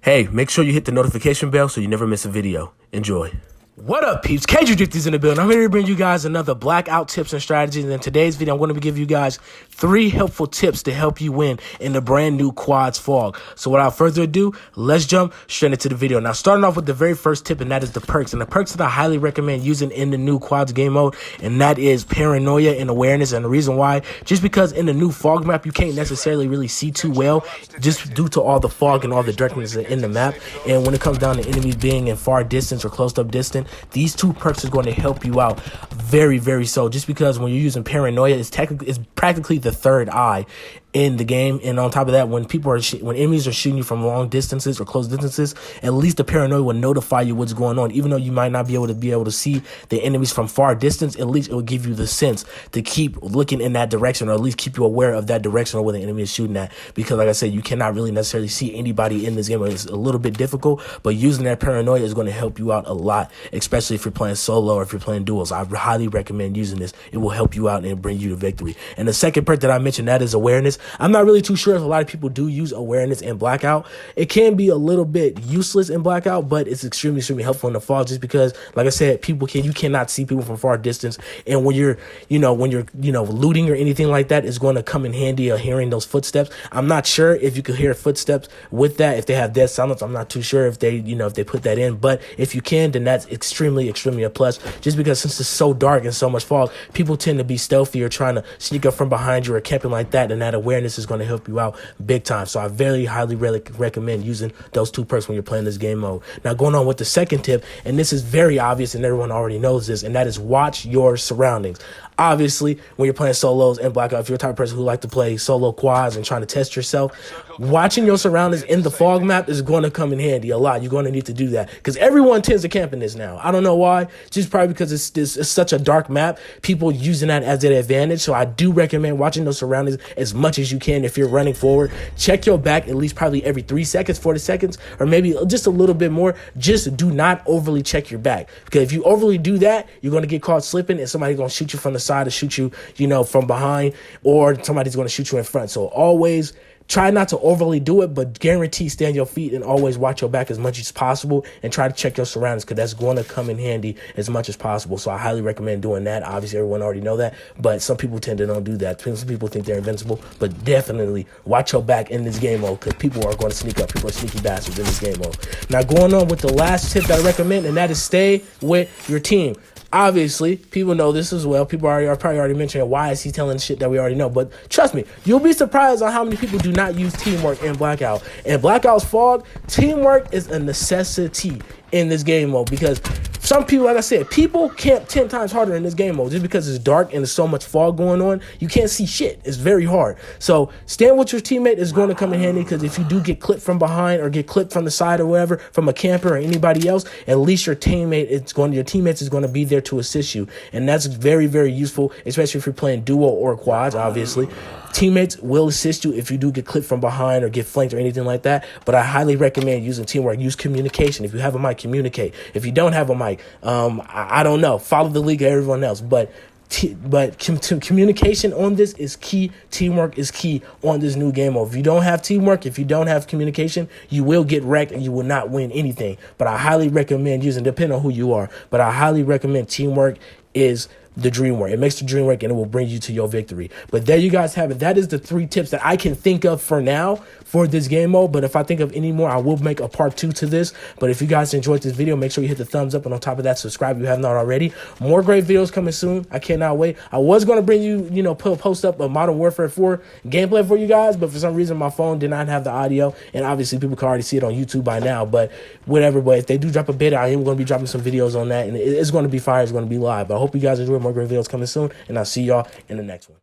Hey, make sure you hit the notification bell so you never miss a video. Enjoy. What up, peeps? KgDrifty's in the building. I'm here to bring you guys another Blackout tips and strategies. And in today's video, I'm going to be giving you guys 3 helpful tips to help you win in the brand new Quads Fog. So without further ado, let's jump straight into the video. Now, starting off with the very first tip, and that is the perks. And the perks that I highly recommend using in the new Quads game mode, and that is Paranoia and Awareness. And the reason why, just because in the new fog map, you can't necessarily really see too well, just due to all the fog and all the darkness in the map. And when it comes down to enemies being in far distance or close up distance, these 2 perks is going to help you out very, very so. Just because when you're using Paranoia, it's practically the third eye in the game. And on top of that, when enemies are shooting you from long distances or close distances, at least the Paranoia will notify you what's going on. Even though you might not be able to see the enemies from far distance, at least it will give you the sense to keep looking in that direction, or at least keep you aware of that direction or where the enemy is shooting at. Because like I said, you cannot really necessarily see anybody in this game. It's a little bit difficult, but using that Paranoia is going to help you out a lot, especially if you're playing solo or if you're playing duels. I highly recommend using this. It will help you out and bring you to victory. And the second perk that I mentioned, that is Awareness. I'm not really too sure if a lot of people do use Awareness in Blackout. It can be a little bit useless in Blackout, but it's extremely helpful in the fall, just because, like I said, you cannot see people from far distance. And when you're looting or anything like that, it's going to come in handy hearing those footsteps. I'm not sure if you could hear footsteps with that, if they have dead silence. I'm not too sure if they put that in, but if you can, then that's extremely a plus, just because since it's so dark and so much fog, people tend to be stealthy or trying to sneak up from behind you or camping like that, and that Awareness is going to help you out big time. So I very highly recommend using those 2 perks when you're playing this game mode. Now, going on with the second tip, and this is very obvious and everyone already knows this, and that is watch your surroundings. Obviously, when you're playing solos and Blackout, if you're the type of person who like to play solo quads and trying to test yourself, watching your surroundings in the fog map is going to come in handy a lot. You're going to need to do that because everyone tends to camp in this now. I don't know why, just probably because it's such a dark map. People using that as an advantage. So I do recommend watching those surroundings as much as you can. If you're running forward, check your back at least probably every 3 seconds, 40 seconds, or maybe just a little bit more. Just do not overly check your back, because if you overly do that, you're going to get caught slipping and somebody's going to shoot you from the side to shoot you, from behind, or somebody's going to shoot you in front. So always try not to overly do it, but guarantee stay on your feet and always watch your back as much as possible, and try to check your surroundings, because that's going to come in handy as much as possible. So I highly recommend doing that. Obviously, everyone already know that, but some people tend to don't do that. Some people think they're invincible, but definitely watch your back in this game mode, because people are going to sneak up. People are sneaky bastards in this game mode. Now, going on with the last tip that I recommend, and that is stay with your team. Obviously, people know this as well. People are probably already mentioning, why is he telling shit that we already know? But trust me, you'll be surprised on how many people do not use teamwork in Blackout. In Blackout's Fog, teamwork is a necessity in this game mode, because some people, like I said, people camp 10 times harder in this game mode just because it's dark and there's so much fog going on. You can't see shit. It's very hard. So staying with your teammate is going to come in handy, because if you do get clipped from behind or get clipped from the side or whatever from a camper or anybody else, at least your teammates is going to be there to assist you, and that's very, very useful, especially if you're playing duo or quads. Obviously, teammates will assist you if you do get clipped from behind or get flanked or anything like that. But I highly recommend using teamwork. Use communication. If you have a mic, communicate. If you don't have a mic, I don't know, follow the league of everyone else. But communication on this is key. Teamwork is key on this new game mode. If you don't have teamwork, if you don't have communication, you will get wrecked and you will not win anything. But I highly recommend using, depending on who you are, but I highly recommend teamwork is the dream work. It makes the dream work, and it will bring you to your victory. But there you guys have it. That is the 3 tips that I can think of for now for this game mode. But if I think of any more, I will make a part 2 to this. But if you guys enjoyed this video, make sure you hit the thumbs up, and on top of that, subscribe if you have not already. More great videos coming soon. I cannot wait. I was going to bring you, post up a Modern Warfare 4 gameplay for you guys, but for some reason my phone did not have the audio, and obviously people can already see it on YouTube by now. But whatever. But if they do drop a beta, I am going to be dropping some videos on that, and it's going to be fire. It's going to be live. But I hope you guys enjoy. More great videos coming soon, and I'll see y'all in the next one.